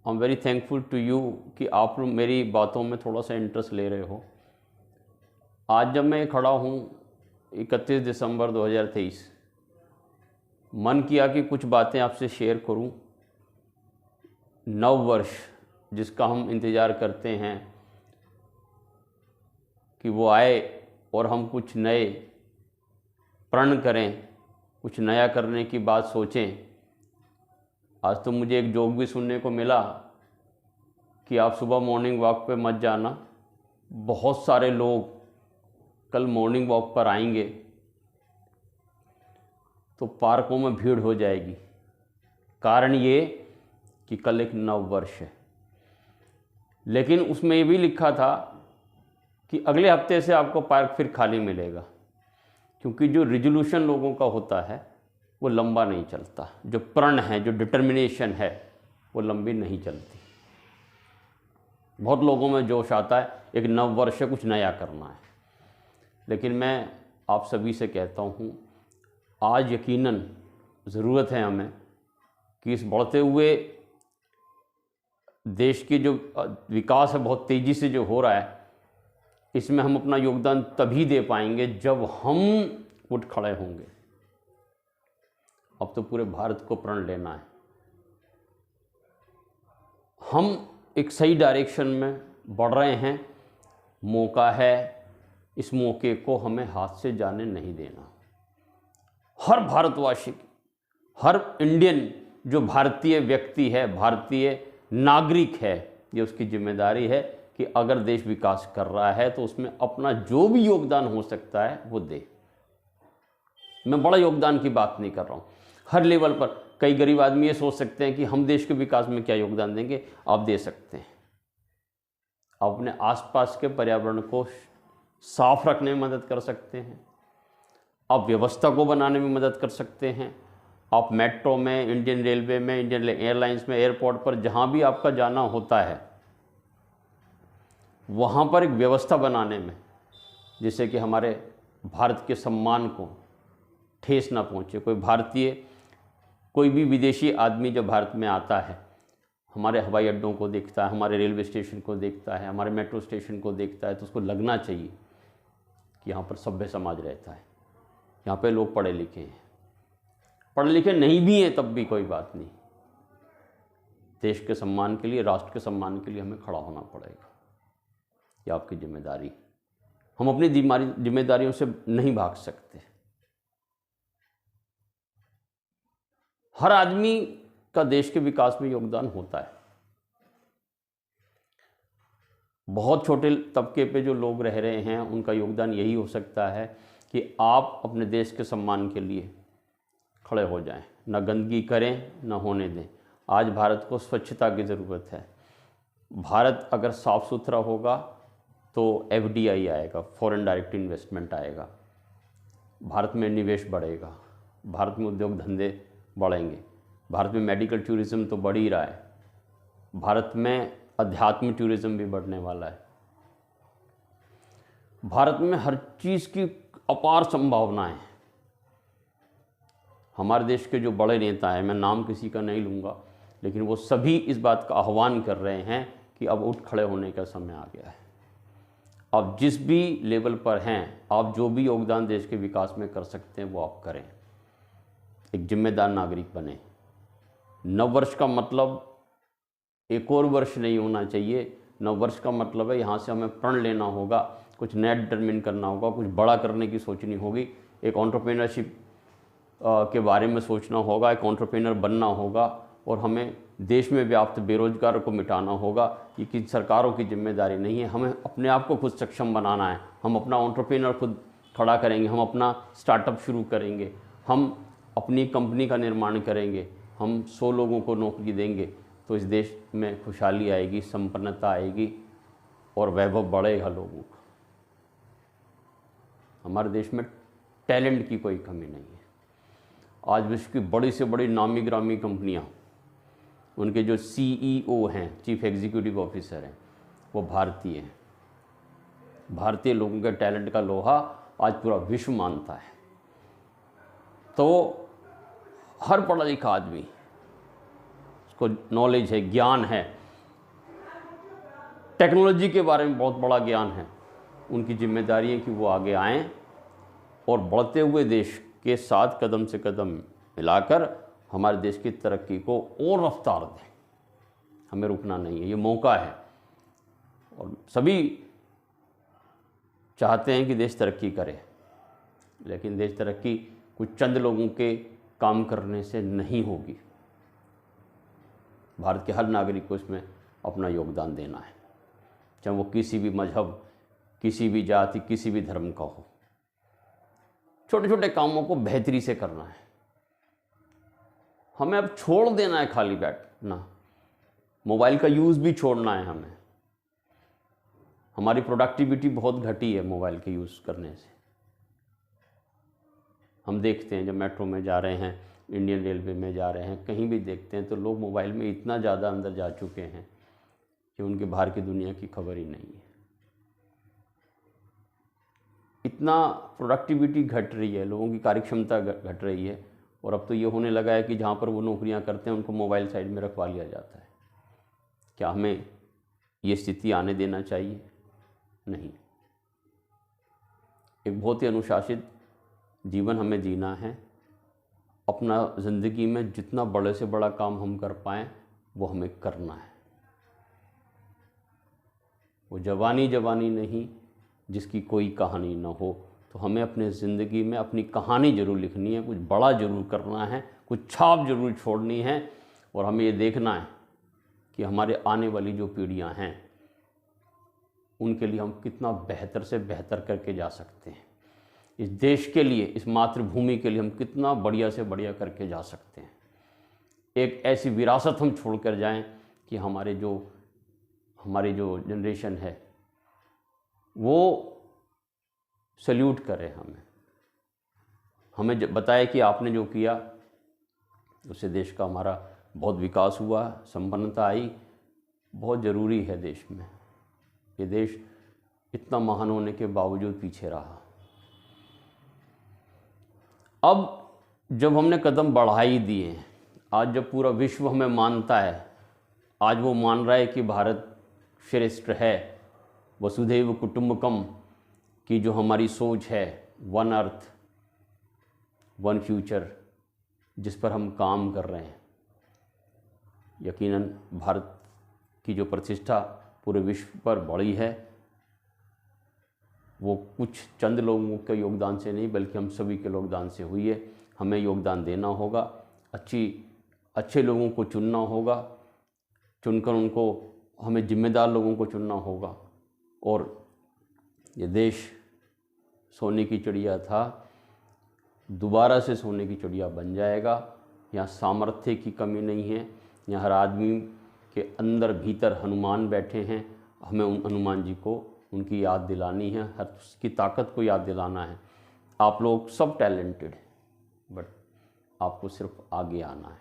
I am very thankful to you कि आप लोग मेरी बातों में थोड़ा सा इंटरेस्ट ले रहे हो। आज जब मैं खड़ा हूँ 31 दिसंबर 2023, मन किया कि कुछ बातें आपसे शेयर करूँ। नव वर्ष जिसका हम इंतज़ार करते हैं कि वो आए और हम कुछ नए प्रण करें, कुछ नया करने की बात सोचें। आज तो मुझे एक जोक भी सुनने को मिला कि आप सुबह मॉर्निंग वॉक पे मत जाना, बहुत सारे लोग कल मॉर्निंग वॉक पर आएंगे तो पार्कों में भीड़ हो जाएगी। कारण ये कि कल एक नव वर्ष है। लेकिन उसमें ये भी लिखा था कि अगले हफ्ते से आपको पार्क फिर खाली मिलेगा, क्योंकि जो रिजोल्यूशन लोगों का होता है वो लंबा नहीं चलता। जो प्रण है, जो डिटर्मिनेशन है, वो लंबी नहीं चलती। बहुत लोगों में जोश आता है, एक नव वर्ष है, कुछ नया करना है। लेकिन मैं आप सभी से कहता हूँ, आज यकीनन ज़रूरत है हमें कि इस बढ़ते हुए देश की जो विकास है, बहुत तेज़ी से जो हो रहा है, इसमें हम अपना योगदान तभी दे पाएंगे जब हम उठ खड़े होंगे। अब तो पूरे भारत को प्रण लेना है। हम एक सही डायरेक्शन में बढ़ रहे हैं, मौका है, इस मौके को हमें हाथ से जाने नहीं देना। हर भारतवासी, हर इंडियन जो भारतीय व्यक्ति है, भारतीय नागरिक है, ये उसकी जिम्मेदारी है कि अगर देश विकास कर रहा है तो उसमें अपना जो भी योगदान हो सकता है वो दे। मैं बड़ा योगदान की बात नहीं कर रहा हूँ। हर लेवल पर कई गरीब आदमी ये सोच सकते हैं कि हम देश के विकास में क्या योगदान देंगे। आप दे सकते हैं। आप अपने आसपास के पर्यावरण को साफ रखने में मदद कर सकते हैं। आप व्यवस्था को बनाने में मदद कर सकते हैं। आप मेट्रो में, इंडियन रेलवे में, इंडियन एयरलाइंस में, एयरपोर्ट पर, जहाँ भी आपका जाना होता है, वहाँ पर एक व्यवस्था बनाने में, जिससे कि हमारे भारत के सम्मान को ठेस ना पहुँचे। कोई भारतीय, कोई भी विदेशी आदमी जब भारत में आता है, हमारे हवाई अड्डों को देखता है, हमारे रेलवे स्टेशन को देखता है, हमारे मेट्रो स्टेशन को देखता है, तो उसको लगना चाहिए कि यहाँ पर सभ्य समाज रहता है, यहाँ पे लोग पढ़े लिखे हैं। पढ़े लिखे नहीं भी हैं तब भी कोई बात नहीं। देश के सम्मान के लिए, राष्ट्र के सम्मान के लिए हमें खड़ा होना पड़ेगा। ये आपकी जिम्मेदारी। हम अपनी जिम्मेदारियों से नहीं भाग सकते। हर आदमी का देश के विकास में योगदान होता है। बहुत छोटे तबके पे जो लोग रह रहे हैं, उनका योगदान यही हो सकता है कि आप अपने देश के सम्मान के लिए खड़े हो जाएं, ना गंदगी करें, ना होने दें। आज भारत को स्वच्छता की ज़रूरत है। भारत अगर साफ़ सुथरा होगा तो FDI आएगा, फॉरेन डायरेक्ट इन्वेस्टमेंट आएगा, भारत में निवेश बढ़ेगा, भारत में उद्योग धंधे बढ़ेंगे, भारत में मेडिकल टूरिज़्म तो बढ़ ही रहा है, भारत में अध्यात्म टूरिज़्म भी बढ़ने वाला है। भारत में हर चीज़ की अपार संभावनाएं हैं। हमारे देश के जो बड़े नेता हैं, मैं नाम किसी का नहीं लूँगा, लेकिन वो सभी इस बात का आह्वान कर रहे हैं कि अब उठ खड़े होने का समय आ गया है। आप जिस भी लेवल पर हैं, आप जो भी योगदान देश के विकास में कर सकते हैं वो आप करें। एक जिम्मेदार नागरिक बने। नव वर्ष का मतलब एक और वर्ष नहीं होना चाहिए। नव वर्ष का मतलब है यहाँ से हमें प्रण लेना होगा, कुछ नया डिटरमिन करना होगा, कुछ बड़ा करने की सोचनी होगी, एक एंटरप्रेन्योरशिप के बारे में सोचना होगा, एक एंटरप्रेन्योर बनना होगा, और हमें देश में व्याप्त बेरोजगार को मिटाना होगा। ये कि सरकारों की जिम्मेदारी नहीं है, हमें अपने आप को खुद सक्षम बनाना है। हम अपना एंटरप्रेन्योर खुद खड़ा करेंगे, हम अपना स्टार्टअप शुरू करेंगे, हम अपनी कंपनी का निर्माण करेंगे, हम 100 लोगों को नौकरी देंगे, तो इस देश में खुशहाली आएगी, संपन्नता आएगी और वैभव बढ़ेगा लोगों का। हमारे देश में टैलेंट की कोई कमी नहीं है। आज विश्व की बड़ी से बड़ी नामी ग्रामी कंपनियां, उनके जो CEO हैं, चीफ एग्जीक्यूटिव ऑफिसर हैं, वो भारतीय हैं। भारतीय लोगों के टैलेंट का लोहा आज पूरा विश्व मानता है। तो हर पढ़ा लिखा आदमी, उसको नॉलेज है, ज्ञान है, टेक्नोलॉजी के बारे में बहुत बड़ा ज्ञान है, उनकी जिम्मेदारी है कि वो आगे आएँ और बढ़ते हुए देश के साथ कदम से कदम मिलाकर हमारे देश की तरक्की को और रफ्तार दें। हमें रुकना नहीं है, ये मौका है। और सभी चाहते हैं कि देश तरक्की करे, लेकिन देश तरक्की कुछ चंद लोगों के काम करने से नहीं होगी। भारत के हर नागरिक को इसमें अपना योगदान देना है, चाहे वो किसी भी मजहब, किसी भी जाति, किसी भी धर्म का हो। छोटे छोटे कामों को बेहतरी से करना है। हमें अब छोड़ देना है खाली बैठना, मोबाइल का यूज़ भी छोड़ना है हमें। हमारी प्रोडक्टिविटी बहुत घटी है मोबाइल के यूज़ करने से। हम देखते हैं जब मेट्रो में जा रहे हैं, इंडियन रेलवे में जा रहे हैं, कहीं भी देखते हैं तो लोग मोबाइल में इतना ज़्यादा अंदर जा चुके हैं कि उनके बाहर की दुनिया की खबर ही नहीं है। इतना प्रोडक्टिविटी घट रही है, लोगों की कार्यक्षमता घट रही है। और अब तो ये होने लगा है कि जहाँ पर वो नौकरियाँ करते हैं उनको मोबाइल साइड में रखवा लिया जाता है। क्या हमें ये स्थिति आने देना चाहिए? नहीं। एक बहुत ही अनुशासित जीवन हमें जीना है। अपना ज़िंदगी में जितना बड़े से बड़ा काम हम कर पाएँ वो हमें करना है। वो जवानी जवानी नहीं जिसकी कोई कहानी ना हो। तो हमें अपने ज़िंदगी में अपनी कहानी ज़रूर लिखनी है, कुछ बड़ा ज़रूर करना है, कुछ छाप ज़रूर छोड़नी है। और हमें ये देखना है कि हमारे आने वाली जो पीढ़ियां हैं उनके लिए हम कितना बेहतर से बेहतर करके जा सकते हैं। इस देश के लिए, इस मातृभूमि के लिए हम कितना बढ़िया से बढ़िया करके जा सकते हैं। एक ऐसी विरासत हम छोड़ कर जाएं कि हमारी जो जनरेशन है वो सल्यूट करे हमें बताए कि आपने जो किया उससे देश का हमारा बहुत विकास हुआ, संपन्नता आई। बहुत ज़रूरी है देश में। ये देश इतना महान होने के बावजूद पीछे रहा। अब जब हमने कदम बढ़ा ही दिए, आज जब पूरा विश्व हमें मानता है, आज वो मान रहा है कि भारत श्रेष्ठ है, वसुधैव कुटुंबकम की जो हमारी सोच है, वन अर्थ वन फ्यूचर, जिस पर हम काम कर रहे हैं, यकीनन भारत की जो प्रतिष्ठा पूरे विश्व पर बढ़ी है वो कुछ चंद लोगों के योगदान से नहीं बल्कि हम सभी के योगदान से हुई है। हमें योगदान देना होगा, अच्छे लोगों को चुनना होगा, चुनकर उनको हमें जिम्मेदार लोगों को चुनना होगा। और ये देश सोने की चिड़िया था, दोबारा से सोने की चिड़िया बन जाएगा। यहाँ सामर्थ्य की कमी नहीं है, यहाँ हर आदमी के अंदर भीतर हनुमान बैठे हैं। हमें उन हनुमान जी को उनकी याद दिलानी है, हर उसकी ताकत को याद दिलाना है। आप लोग सब टैलेंटेड हैं, बट आपको सिर्फ आगे आना है।